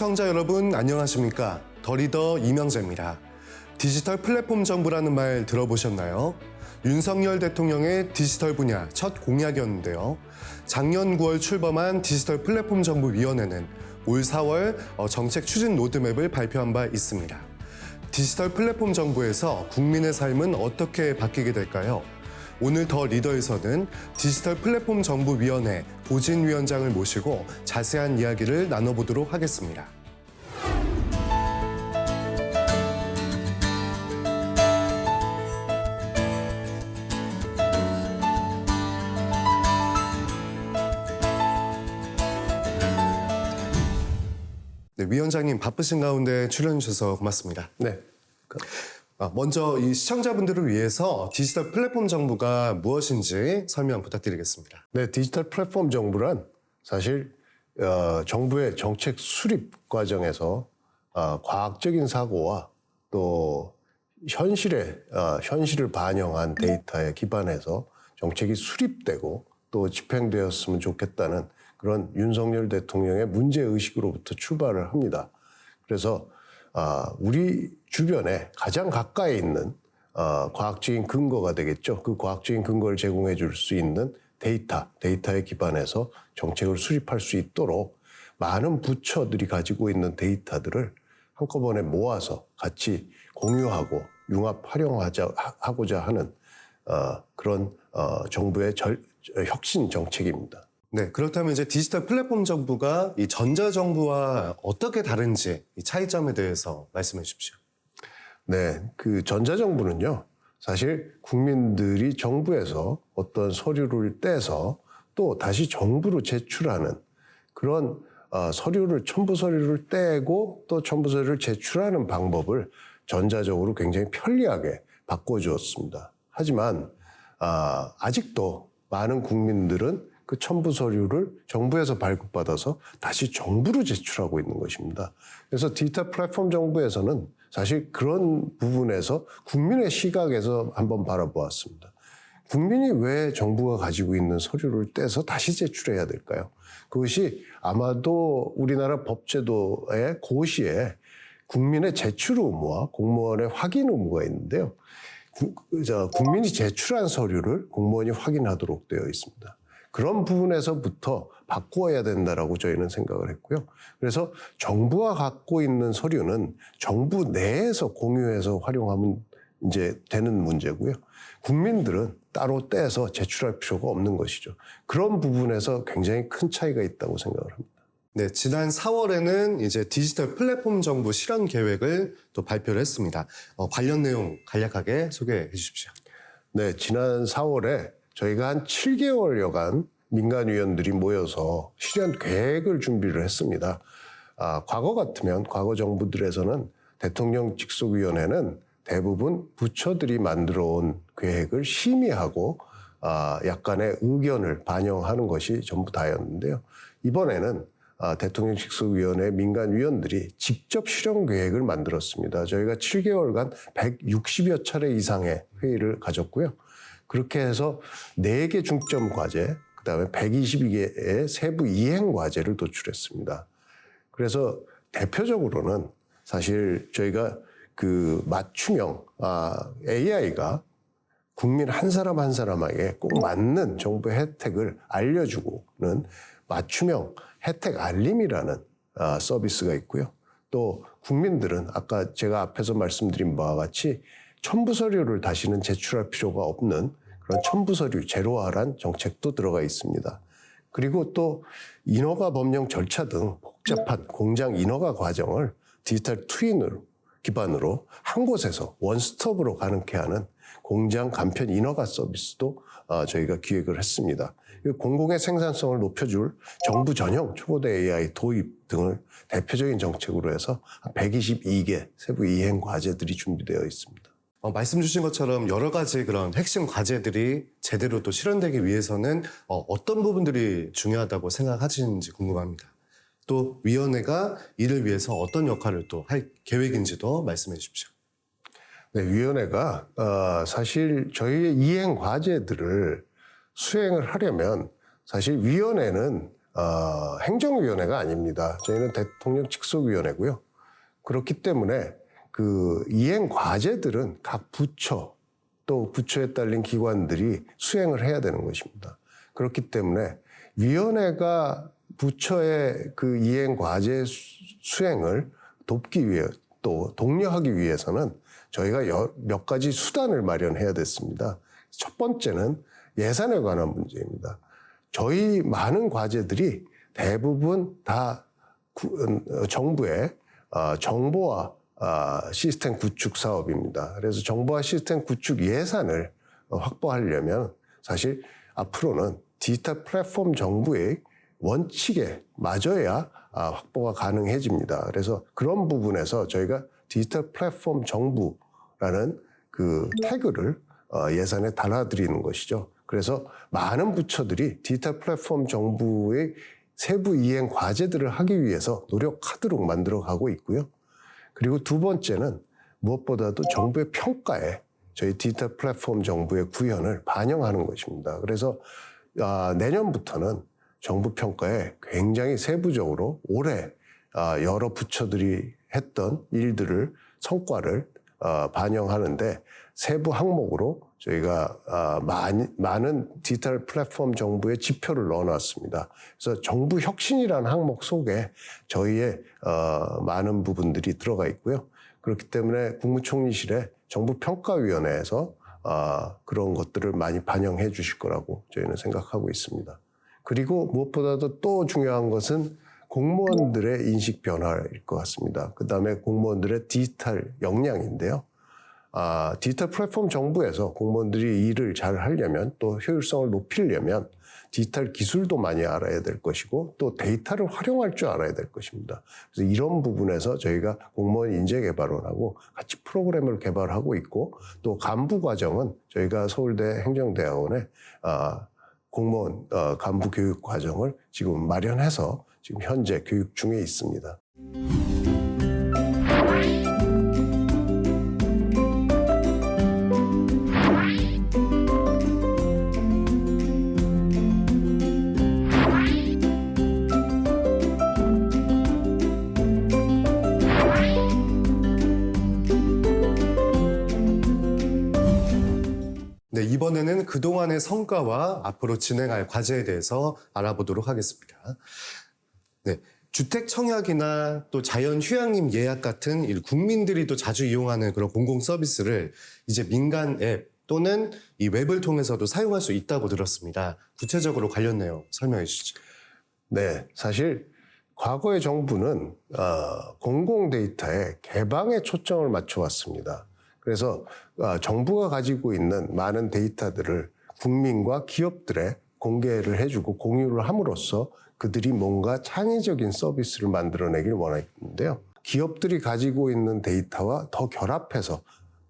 시청자 여러분 안녕하십니까? 더 리더 이명재입니다. 디지털 플랫폼 정부라는 말 들어보셨나요? 윤석열 대통령의 디지털 분야 첫 공약이었는데요. 작년 9월 출범한 디지털 플랫폼 정부위원회는 올 4월 정책 추진 로드맵을 발표한 바 있습니다. 디지털 플랫폼 정부에서 국민의 삶은 어떻게 바뀌게 될까요? 오늘 더 리더에서는 디지털 플랫폼 정부위원회 고진위원장을 모시고 자세한 이야기를 나눠보도록 하겠습니다. 네, 위원장님 바쁘신 가운데 출연해 주셔서 고맙습니다. 네. 먼저 이 시청자분들을 위해서 디지털 플랫폼 정부가 무엇인지 설명 부탁드리겠습니다. 네, 디지털 플랫폼 정부란 사실 정부의 정책 수립 과정에서 과학적인 사고와 또 현실을 반영한 데이터에 기반해서 정책이 수립되고 또 집행되었으면 좋겠다는 그런 윤석열 대통령의 문제의식으로부터 출발을 합니다. 그래서 우리 주변에 가장 가까이 있는 과학적인 근거가 되겠죠. 그 과학적인 근거를 제공해 줄 수 있는 데이터에 기반해서 정책을 수립할 수 있도록 많은 부처들이 가지고 있는 데이터들을 한꺼번에 모아서 같이 공유하고 융합 활용하고자 하는 그런 정부의 혁신 정책입니다. 네, 그렇다면 이제 디지털 플랫폼 정부가 이 전자정부와 어떻게 다른지 이 차이점에 대해서 말씀해 주십시오. 네, 그 전자정부는요, 사실 국민들이 정부에서 어떤 서류를 떼서 또 다시 정부로 제출하는 그런 첨부 서류를 떼고 또 첨부 서류를 제출하는 방법을 전자적으로 굉장히 편리하게 바꿔주었습니다. 하지만 아직도 많은 국민들은 그 첨부 서류를 정부에서 발급받아서 다시 정부로 제출하고 있는 것입니다. 그래서 디지털 플랫폼 정부에서는 사실 그런 부분에서 국민의 시각에서 한번 바라보았습니다. 국민이 왜 정부가 가지고 있는 서류를 떼서 다시 제출해야 될까요? 그것이 아마도 우리나라 법제도의 고시에 국민의 제출 의무와 공무원의 확인 의무가 있는데요. 국민이 제출한 서류를 공무원이 확인하도록 되어 있습니다. 그런 부분에서부터 바꾸어야 된다라고 저희는 생각을 했고요. 그래서 정부가 갖고 있는 서류는 정부 내에서 공유해서 활용하면 이제 되는 문제고요. 국민들은 따로 떼서 제출할 필요가 없는 것이죠. 그런 부분에서 굉장히 큰 차이가 있다고 생각을 합니다. 네, 지난 4월에는 이제 디지털 플랫폼 정부 실현 계획을 또 발표를 했습니다. 관련 내용 간략하게 소개해 주십시오. 네, 지난 4월에 저희가 한 7개월여간 민간위원들이 모여서 실현 계획을 준비를 했습니다. 과거 같으면 과거 정부들에서는 대통령 직속위원회는 대부분 부처들이 만들어 온 계획을 심의하고 약간의 의견을 반영하는 것이 전부 다였는데요. 이번에는 대통령 직속위원회 민간위원들이 직접 실현 계획을 만들었습니다. 저희가 7개월간 160여 차례 이상의 회의를 가졌고요. 그렇게 해서 4개 중점 과제, 그다음에 122개의 세부 이행 과제를 도출했습니다. 그래서 대표적으로는 사실 저희가 그 맞춤형 AI가 국민 한 사람 한 사람에게 꼭 맞는 정부 혜택을 알려주고는 맞춤형 혜택 알림이라는 서비스가 있고요. 또 국민들은 아까 제가 앞에서 말씀드린 바와 같이 첨부 서류를 다시는 제출할 필요가 없는 그런 첨부 서류 제로화란 정책도 들어가 있습니다. 그리고 또 인허가 법령 절차 등 복잡한 공장 인허가 과정을 디지털 트윈으로 기반으로 한 곳에서 원스톱으로 가능케 하는 공장 간편 인허가 서비스도 저희가 기획을 했습니다. 공공의 생산성을 높여줄 정부 전용 초보대 AI 도입 등을 대표적인 정책으로 해서 122개 세부 이행 과제들이 준비되어 있습니다. 말씀 주신 것처럼 여러 가지 그런 핵심 과제들이 제대로 또 실현되기 위해서는 어떤 부분들이 중요하다고 생각하시는지 궁금합니다. 또 위원회가 이를 위해서 어떤 역할을 또 할 계획인지도 말씀해 주십시오. 네, 위원회가 사실 저희의 이행 과제들을 수행을 하려면 사실 위원회는 행정위원회가 아닙니다. 저희는 대통령 직속위원회고요. 그렇기 때문에 그 이행 과제들은 각 부처 또 부처에 딸린 기관들이 수행을 해야 되는 것입니다. 그렇기 때문에 위원회가 부처의 그 이행 과제 수행을 돕기 위해 또 독려하기 위해서는 저희가 몇 가지 수단을 마련해야 됐습니다. 첫 번째는 예산에 관한 문제입니다. 저희 많은 과제들이 대부분 다 정부의 정보화 시스템 구축 사업입니다. 그래서 정보화 시스템 구축 예산을 확보하려면 사실 앞으로는 디지털 플랫폼 정부의 원칙에 맞아야 확보가 가능해집니다. 그래서 그런 부분에서 저희가 디지털 플랫폼 정부라는 그 태그를 예산에 달아드리는 것이죠. 그래서 많은 부처들이 디지털 플랫폼 정부의 세부 이행 과제들을 하기 위해서 노력하도록 만들어가고 있고요. 그리고 두 번째는 무엇보다도 정부의 평가에 저희 디지털 플랫폼 정부의 구현을 반영하는 것입니다. 그래서 내년부터는 정부 평가에 굉장히 세부적으로 올해 여러 부처들이 했던 일들을 성과를 반영하는데 세부 항목으로 저희가 많은 디지털 플랫폼 정부의 지표를 넣어놨습니다. 그래서 정부 혁신이라는 항목 속에 저희의 많은 부분들이 들어가 있고요. 그렇기 때문에 국무총리실에 정부평가위원회에서 그런 것들을 많이 반영해 주실 거라고 저희는 생각하고 있습니다. 그리고 무엇보다도 또 중요한 것은 공무원들의 인식 변화일 것 같습니다. 그다음에 공무원들의 디지털 역량인데요. 디지털 플랫폼 정부에서 공무원들이 일을 잘 하려면 또 효율성을 높이려면 디지털 기술도 많이 알아야 될 것이고 또 데이터를 활용할 줄 알아야 될 것입니다. 그래서 이런 부분에서 저희가 공무원 인재개발원하고 같이 프로그램을 개발하고 있고 또 간부 과정은 저희가 서울대 행정대학원에 공무원 간부 교육 과정을 지금 마련해서 지금 현재 교육 중에 있습니다. 네, 이번에는 그동안의 성과와 앞으로 진행할 과제에 대해서 알아보도록 하겠습니다. 네, 주택 청약이나 또 자연 휴양림 예약 같은 국민들이 또 자주 이용하는 그런 공공 서비스를 이제 민간 앱 또는 이 웹을 통해서도 사용할 수 있다고 들었습니다. 구체적으로 관련 내용 설명해 주시죠. 네, 사실 과거의 정부는 공공 데이터의 개방에 초점을 맞춰왔습니다. 그래서 정부가 가지고 있는 많은 데이터들을 국민과 기업들에 공개를 해주고 공유를 함으로써 그들이 뭔가 창의적인 서비스를 만들어내길 원했는데요. 기업들이 가지고 있는 데이터와 더 결합해서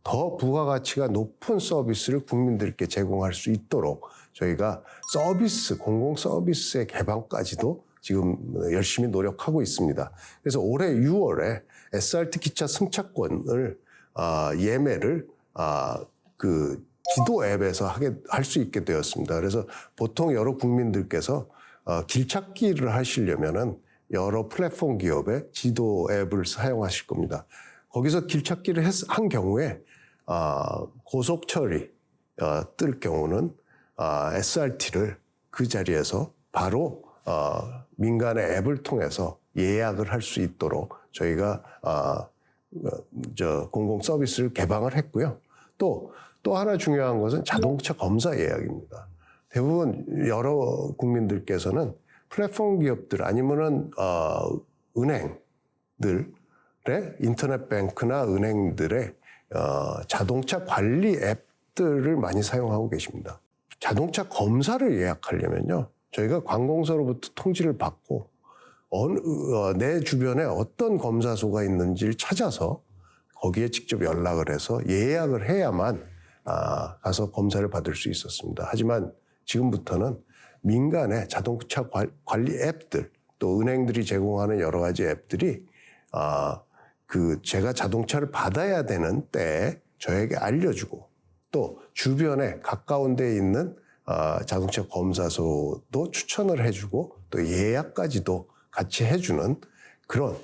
더 부가가치가 높은 서비스를 국민들께 제공할 수 있도록 저희가 서비스, 공공 서비스의 개방까지도 지금 열심히 노력하고 있습니다. 그래서 올해 6월에 SRT 기차 승차권을 예매를 그 지도 앱에서 할 수 있게 되었습니다. 그래서 보통 여러 국민들께서 길찾기를 하시려면은 여러 플랫폼 기업의 지도 앱을 사용하실 겁니다. 거기서 길찾기를 한 경우에 고속철이 뜰 경우는 SRT를 그 자리에서 바로 민간의 앱을 통해서 예약을 할 수 있도록 저희가 공공 서비스를 개방을 했고요. 또 하나 중요한 것은 자동차 검사 예약입니다. 대부분 여러 국민들께서는 플랫폼 기업들 아니면은 은행들의 인터넷 뱅크나 은행들의 자동차 관리 앱들을 많이 사용하고 계십니다. 자동차 검사를 예약하려면요, 저희가 관공서로부터 통지를 받고 내 주변에 어떤 검사소가 있는지를 찾아서 거기에 직접 연락을 해서 예약을 해야만 가서 검사를 받을 수 있었습니다. 하지만 지금부터는 민간의 자동차 관리 앱들 또 은행들이 제공하는 여러 가지 앱들이 제가 자동차를 받아야 되는 때에 저에게 알려주고 또 주변에 가까운 데에 있는 자동차 검사소도 추천을 해주고 또 예약까지도 같이 해주는 그런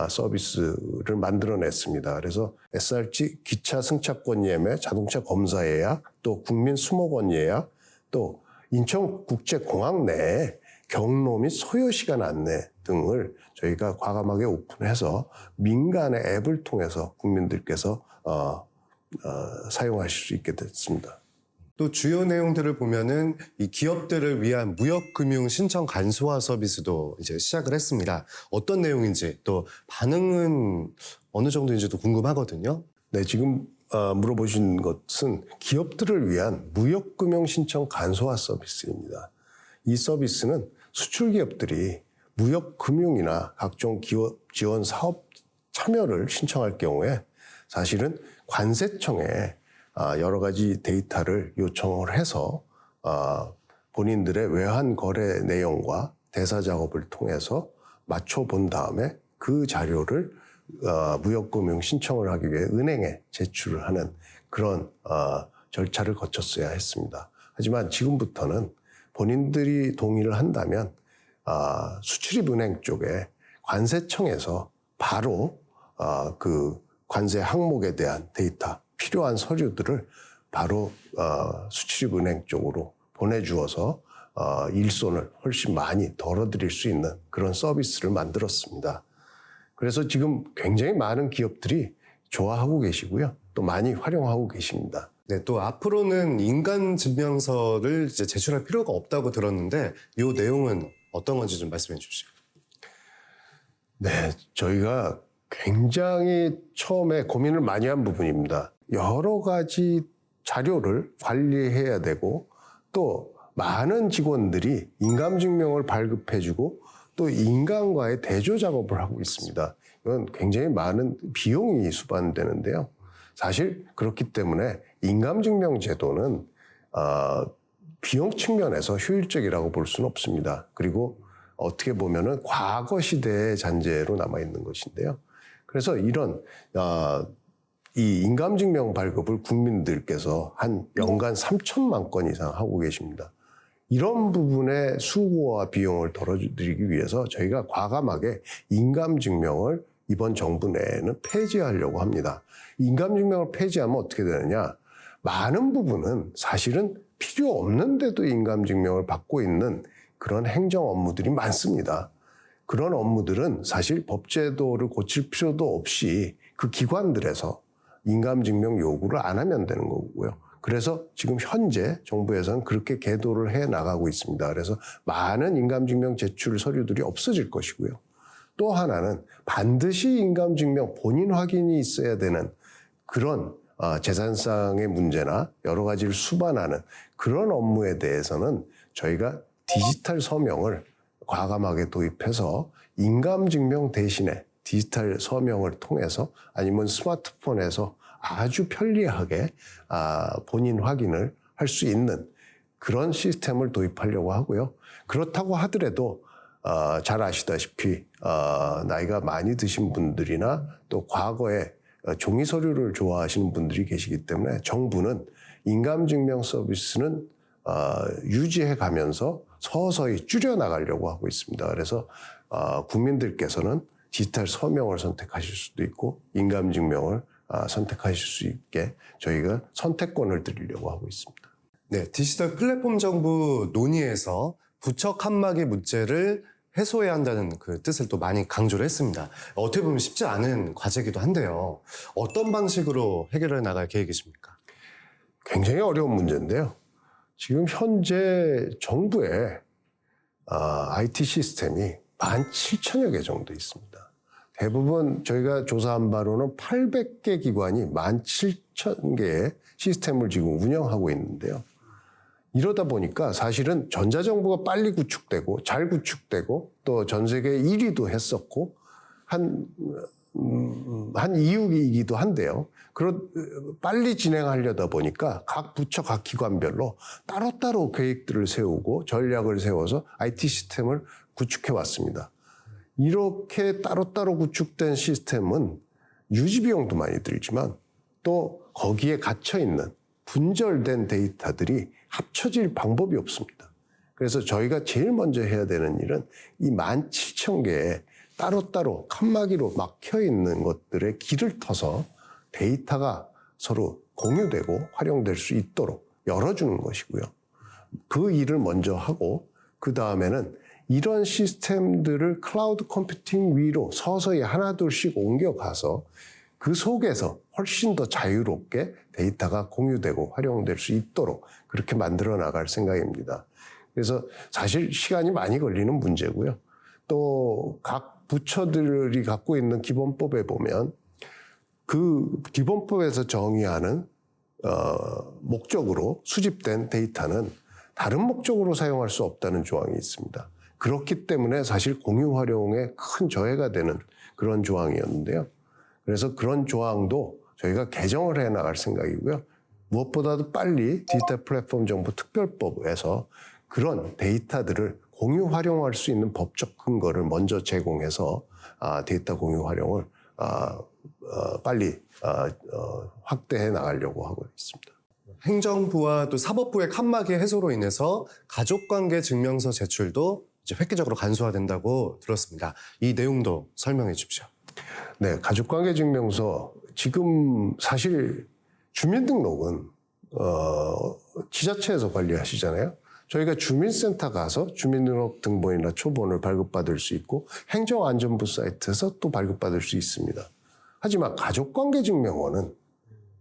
서비스를 만들어냈습니다. 그래서 SRT 기차 승차권 예매, 자동차 검사 예약, 또 국민 수목원 예약, 또 인천국제공항 내에 경로 및 소요시간 안내 등을 저희가 과감하게 오픈해서 민간의 앱을 통해서 국민들께서 사용하실 수 있게 됐습니다. 또 주요 내용들을 보면은 이 기업들을 위한 무역금융 신청 간소화 서비스도 이제 시작을 했습니다. 어떤 내용인지 또 반응은 어느 정도인지도 궁금하거든요. 네, 지금 물어보신 것은 기업들을 위한 무역금융 신청 간소화 서비스입니다. 이 서비스는 수출 기업들이 무역금융이나 각종 기업 지원 사업 참여를 신청할 경우에 사실은 관세청에 여러 가지 데이터를 요청을 해서 본인들의 외환 거래 내용과 대사 작업을 통해서 맞춰본 다음에 그 자료를 무역금융 신청을 하기 위해 은행에 제출을 하는 그런 절차를 거쳤어야 했습니다. 하지만 지금부터는 본인들이 동의를 한다면 수출입은행 쪽에 관세청에서 바로 그 관세 항목에 대한 데이터, 필요한 서류들을 바로 수출입은행 쪽으로 보내주어서 일손을 훨씬 많이 덜어드릴 수 있는 그런 서비스를 만들었습니다. 그래서 지금 굉장히 많은 기업들이 좋아하고 계시고요. 또 많이 활용하고 계십니다. 네, 또 앞으로는 인간 증명서를 이제 제출할 필요가 없다고 들었는데 이 내용은 어떤 건지 좀 말씀해 주십시오. 네, 저희가 굉장히 처음에 고민을 많이 한 부분입니다. 여러 가지 자료를 관리해야 되고 또 많은 직원들이 인감증명을 발급해주고 또 인간과의 대조 작업을 하고 있습니다. 이건 굉장히 많은 비용이 수반되는데요. 사실 그렇기 때문에 인감증명 제도는 비용 측면에서 효율적이라고 볼 수는 없습니다. 그리고 어떻게 보면은 과거 시대의 잔재로 남아 있는 것인데요. 그래서 이런 이 인감증명 발급을 국민들께서 한 연간 3천만 건 이상 하고 계십니다. 이런 부분의 수고와 비용을 덜어드리기 위해서 저희가 과감하게 인감증명을 이번 정부 내에는 폐지하려고 합니다. 인감증명을 폐지하면 어떻게 되느냐? 많은 부분은 사실은 필요 없는데도 인감증명을 받고 있는 그런 행정 업무들이 많습니다. 그런 업무들은 사실 법제도를 고칠 필요도 없이 그 기관들에서 인감증명 요구를 안 하면 되는 거고요. 그래서 지금 현재 정부에서는 그렇게 계도를 해 나가고 있습니다. 그래서 많은 인감증명 제출 서류들이 없어질 것이고요. 또 하나는 반드시 인감증명 본인 확인이 있어야 되는 그런 재산상의 문제나 여러 가지를 수반하는 그런 업무에 대해서는 저희가 디지털 서명을 과감하게 도입해서 인감증명 대신에 디지털 서명을 통해서 아니면 스마트폰에서 아주 편리하게 본인 확인을 할 수 있는 그런 시스템을 도입하려고 하고요. 그렇다고 하더라도 잘 아시다시피 나이가 많이 드신 분들이나 또 과거에 종이 서류를 좋아하시는 분들이 계시기 때문에 정부는 인감증명 서비스는 유지해 가면서 서서히 줄여나가려고 하고 있습니다. 그래서 국민들께서는 디지털 서명을 선택하실 수도 있고 인감증명을 선택하실 수 있게 저희가 선택권을 드리려고 하고 있습니다. 네, 디지털 플랫폼 정부 논의에서 부처 칸막이 문제를 해소해야 한다는 그 뜻을 또 많이 강조를 했습니다. 어떻게 보면 쉽지 않은 과제이기도 한데요. 어떤 방식으로 해결해 나갈 계획이십니까? 굉장히 어려운 문제인데요. 지금 현재 정부의 IT 시스템이 17,000여 개 정도 있습니다. 대부분 저희가 조사한 바로는 800개 기관이 17,000개의 시스템을 지금 운영하고 있는데요. 이러다 보니까 사실은 전자정부가 빨리 구축되고 잘 구축되고 또 전 세계 1위도 했었고 한 이유이기도 한데요. 빨리 진행하려다 보니까 각 부처, 각 기관별로 따로따로 계획들을 세우고 전략을 세워서 IT 시스템을 구축해 왔습니다. 이렇게 따로따로 구축된 시스템은 유지 비용도 많이 들지만 또 거기에 갇혀있는 분절된 데이터들이 합쳐질 방법이 없습니다. 그래서 저희가 제일 먼저 해야 되는 일은 이 17,000개의 따로따로 칸막이로 막혀 있는 것들의 길을 터서 데이터가 서로 공유되고 활용될 수 있도록 열어주는 것이고요. 그 일을 먼저 하고 그 다음에는 이런 시스템들을 클라우드 컴퓨팅 위로 서서히 하나둘씩 옮겨가서 그 속에서 훨씬 더 자유롭게 데이터가 공유되고 활용될 수 있도록 그렇게 만들어 나갈 생각입니다. 그래서 사실 시간이 많이 걸리는 문제고요. 또 각 부처들이 갖고 있는 기본법에 보면 그 기본법에서 정의하는 목적으로 수집된 데이터는 다른 목적으로 사용할 수 없다는 조항이 있습니다. 그렇기 때문에 사실 공유 활용에 큰 저해가 되는 그런 조항이었는데요. 그래서 그런 조항도 저희가 개정을 해 나갈 생각이고요. 무엇보다도 빨리 디지털 플랫폼 정보 특별법에서 그런 데이터들을 공유 활용할 수 있는 법적 근거를 먼저 제공해서 데이터 공유 활용을 빨리 확대해 나가려고 하고 있습니다. 행정부와 또 사법부의 칸막이 해소로 인해서 가족관계 증명서 제출도 이제 획기적으로 간소화된다고 들었습니다. 이 내용도 설명해 주십시오. 네, 가족관계 증명서 지금 사실 주민등록은 지자체에서 관리하시잖아요. 저희가 주민센터 가서 주민등록 등본이나 초본을 발급받을 수 있고 행정안전부 사이트에서 또 발급받을 수 있습니다. 하지만 가족관계증명원은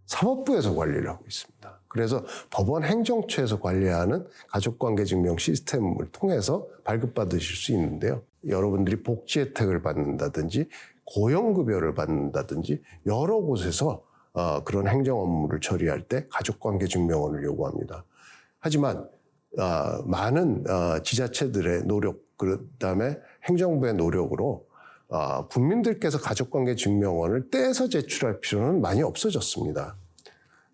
사법부에서 관리를 하고 있습니다. 그래서 법원 행정처에서 관리하는 가족관계증명 시스템을 통해서 발급받으실 수 있는데요. 여러분들이 복지 혜택을 받는다든지 고용급여를 받는다든지 여러 곳에서 그런 행정 업무를 처리할 때 가족관계증명원을 요구합니다. 하지만 많은 지자체들의 노력, 그다음에 행정부의 노력으로 국민들께서 가족관계증명원을 떼서 제출할 필요는 많이 없어졌습니다.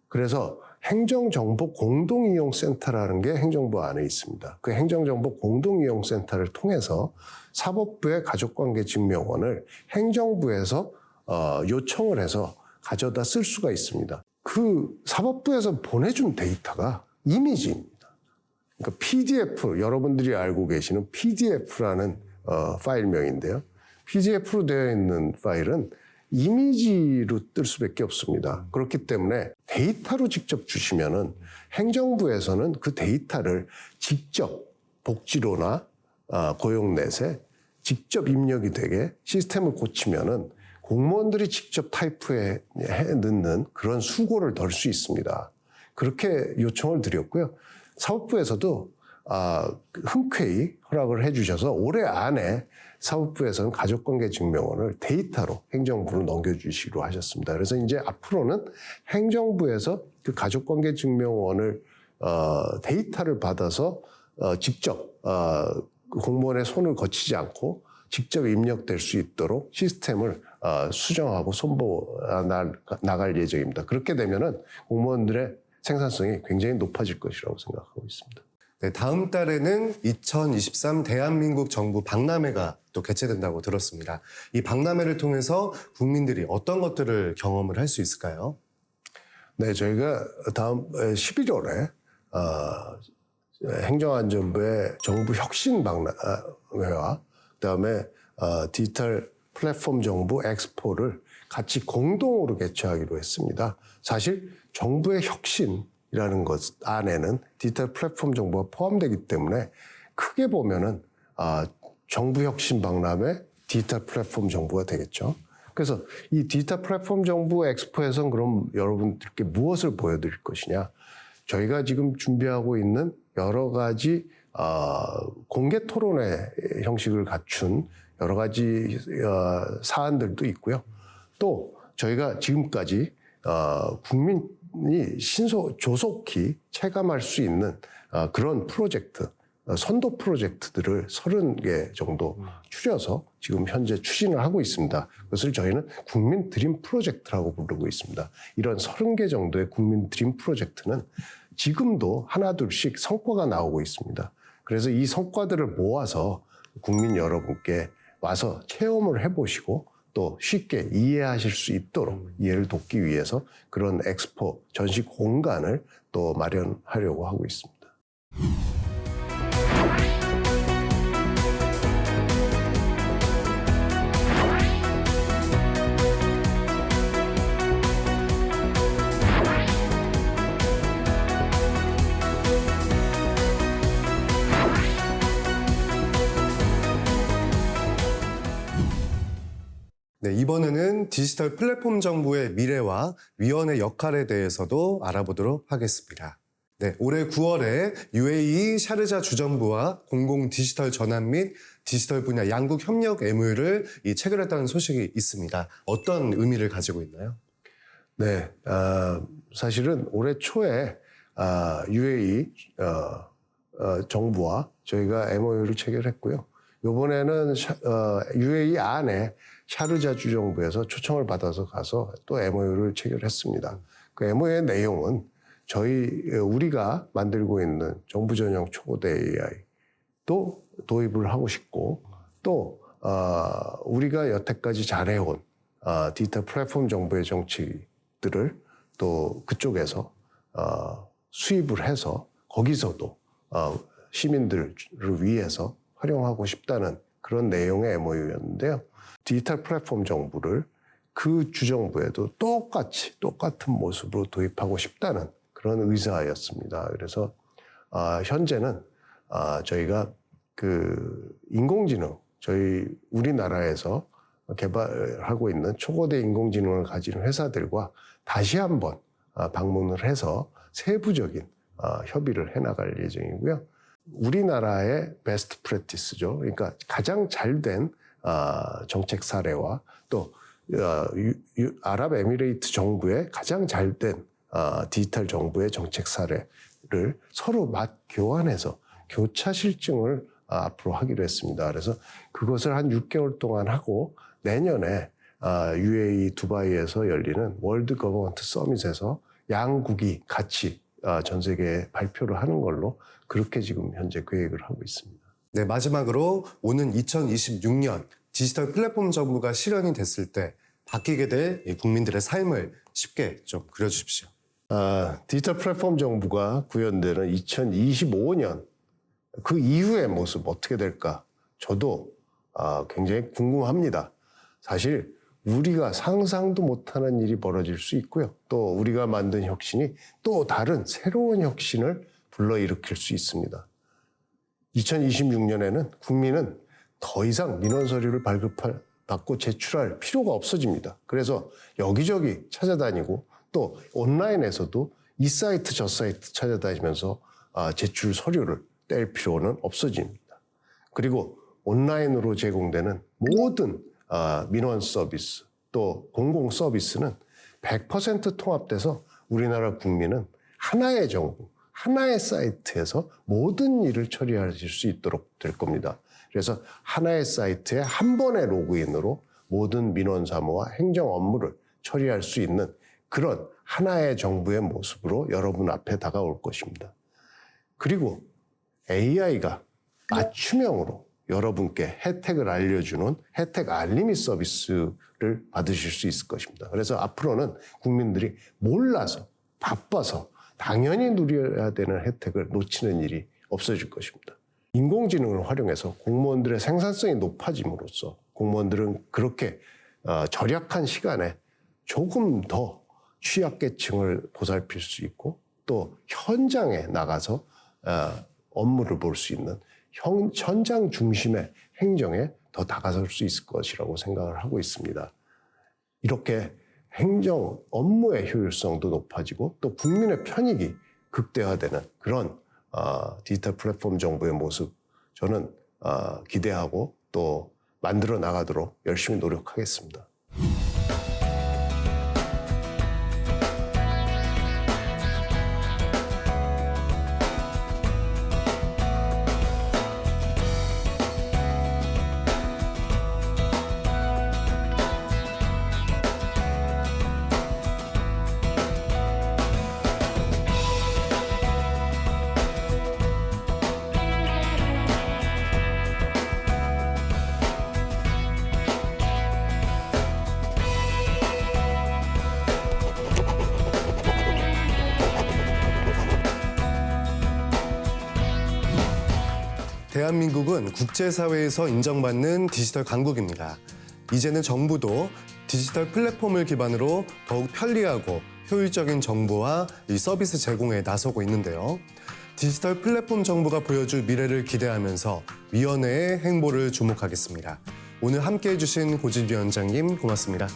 그래서 행정정보 공동이용센터라는 게 행정부 안에 있습니다. 그 행정정보 공동이용센터를 통해서 사법부의 가족관계증명원을 행정부에서 요청을 해서 가져다 쓸 수가 있습니다. 그 사법부에서 보내준 데이터가 이미지입니다. 그러니까 PDF, 여러분들이 알고 계시는 PDF라는 파일명인데요. PDF로 되어 있는 파일은 이미지로 뜰 수밖에 없습니다. 그렇기 때문에 데이터로 직접 주시면은 행정부에서는 그 데이터를 직접 복지로나 고용넷에 직접 입력이 되게 시스템을 고치면은 공무원들이 직접 타이프해 넣는 그런 수고를 덜 수 있습니다. 그렇게 요청을 드렸고요. 사법부에서도 흔쾌히 허락을 해주셔서 올해 안에 사법부에서는 가족관계증명원을 데이터로 행정부로 넘겨주시기로 하셨습니다. 그래서 이제 앞으로는 행정부에서 그 가족관계증명원을 데이터를 받아서 직접 공무원의 손을 거치지 않고 직접 입력될 수 있도록 시스템을 수정하고 손보 나갈 예정입니다. 그렇게 되면은 공무원들의 생산성이 굉장히 높아질 것이라고 생각하고 있습니다. 네, 다음 달에는 2023 대한민국 정부 박람회가 또 개최된다고 들었습니다. 이 박람회를 통해서 국민들이 어떤 것들을 경험을 할 수 있을까요? 네, 저희가 다음 11월에 행정안전부의 정부 혁신 박람회와 그다음에 디지털 플랫폼 정부 엑스포를 같이 공동으로 개최하기로 했습니다. 사실 정부의 혁신이라는 것 안에는 디지털 플랫폼 정보가 포함되기 때문에 크게 보면은 정부 혁신 박람회 디지털 플랫폼 정부가 되겠죠. 그래서 이 디지털 플랫폼 정부 엑스포에서는 그럼 여러분들께 무엇을 보여드릴 것이냐? 저희가 지금 준비하고 있는 여러 가지 공개 토론회 형식을 갖춘 여러 가지 사안들도 있고요. 또 저희가 지금까지 국민이 조속히 체감할 수 있는 그런 프로젝트, 선도 프로젝트들을 30개 정도 추려서 지금 현재 추진을 하고 있습니다. 그것을 저희는 국민 드림 프로젝트라고 부르고 있습니다. 이런 30개 정도의 국민 드림 프로젝트는 지금도 하나둘씩 성과가 나오고 있습니다. 그래서 이 성과들을 모아서 국민 여러분께 와서 체험을 해보시고 또 쉽게 이해하실 수 있도록 이해를 돕기 위해서 그런 엑스포 전시 공간을 또 마련하려고 하고 있습니다. 이번에는 디지털 플랫폼 정부의 미래와 위원의 역할에 대해서도 알아보도록 하겠습니다. 네, 올해 9월에 UAE 샤르자 주정부와 공공 디지털 전환 및 디지털 분야 양국 협력 MOU를 체결했다는 소식이 있습니다. 어떤 의미를 가지고 있나요? 네, 사실은 올해 초에 UAE 정부와 저희가 MOU를 체결했고요. 이번에는 UAE 안에 샤르자 주정부에서 초청을 받아서 가서 또 MOU를 체결했습니다. 그 MOU의 내용은 우리가 만들고 있는 정부 전용 초고대 AI도 도입을 하고 싶고, 또 우리가 여태까지 잘해온 디지털 플랫폼 정부의 정치들을 또 그쪽에서 수입을 해서 거기서도 시민들을 위해서 활용하고 싶다는 그런 내용의 MOU였는데요. 디지털 플랫폼 정부를 그 주정부에도 똑같은 모습으로 도입하고 싶다는 그런 의사였습니다. 그래서 현재는 저희가 그 인공지능, 우리나라에서 개발하고 있는 초거대 인공지능을 가진 회사들과 다시 한번 방문을 해서 세부적인 협의를 해나갈 예정이고요. 우리나라의 베스트 프랙티스죠. 그러니까 가장 잘된 정책 사례와 또 아랍에미레이트 정부의 가장 잘된 디지털 정부의 정책 사례를 서로 교환해서 교차 실증을 앞으로 하기로 했습니다. 그래서 그것을 한 6개월 동안 하고 내년에 UAE 두바이에서 열리는 월드 거버먼트 서밋에서 양국이 같이 전 세계에 발표를 하는 걸로 그렇게 지금 현재 계획을 하고 있습니다. 네, 마지막으로 오는 2026년 디지털 플랫폼 정부가 실현이 됐을 때 바뀌게 될 국민들의 삶을 쉽게 좀 그려주십시오. 디지털 플랫폼 정부가 구현되는 2025년 그 이후의 모습 어떻게 될까? 저도 굉장히 궁금합니다. 사실 우리가 상상도 못하는 일이 벌어질 수 있고요. 또 우리가 만든 혁신이 또 다른 새로운 혁신을 불러일으킬 수 있습니다. 2026년에는 국민은 더 이상 민원 서류를 발급받고 제출할 필요가 없어집니다. 그래서 여기저기 찾아다니고 또 온라인에서도 이 사이트 저 사이트 찾아다니면서 제출 서류를 뗄 필요는 없어집니다. 그리고 온라인으로 제공되는 모든 민원 서비스 또 공공 서비스는 100% 통합돼서 우리나라 국민은 하나의 정부, 하나의 사이트에서 모든 일을 처리하실 수 있도록 될 겁니다. 그래서 하나의 사이트에 한 번의 로그인으로 모든 민원 사무와 행정 업무를 처리할 수 있는 그런 하나의 정부의 모습으로 여러분 앞에 다가올 것입니다. 그리고 AI가 맞춤형으로 여러분께 혜택을 알려주는 혜택 알림이 서비스를 받으실 수 있을 것입니다. 그래서 앞으로는 국민들이 몰라서 바빠서 당연히 누려야 되는 혜택을 놓치는 일이 없어질 것입니다. 인공지능을 활용해서 공무원들의 생산성이 높아짐으로써 공무원들은 그렇게 절약한 시간에 조금 더 취약계층을 보살필 수 있고 또 현장에 나가서 업무를 볼 수 있는 현장 중심의 행정에 더 다가설 수 있을 것이라고 생각을 하고 있습니다. 이렇게 행정 업무의 효율성도 높아지고 또 국민의 편익이 극대화되는 그런 디지털 플랫폼 정부의 모습 저는 기대하고 또 만들어 나가도록 열심히 노력하겠습니다. 대한민국은 국제사회에서 인정받는 디지털 강국입니다. 이제는 정부도 디지털 플랫폼을 기반으로 더욱 편리하고 효율적인 정보와 이 서비스 제공에 나서고 있는데요. 디지털 플랫폼 정부가 보여줄 미래를 기대하면서 위원회의 행보를 주목하겠습니다. 오늘 함께해 주신 고진위원장님 고맙습니다.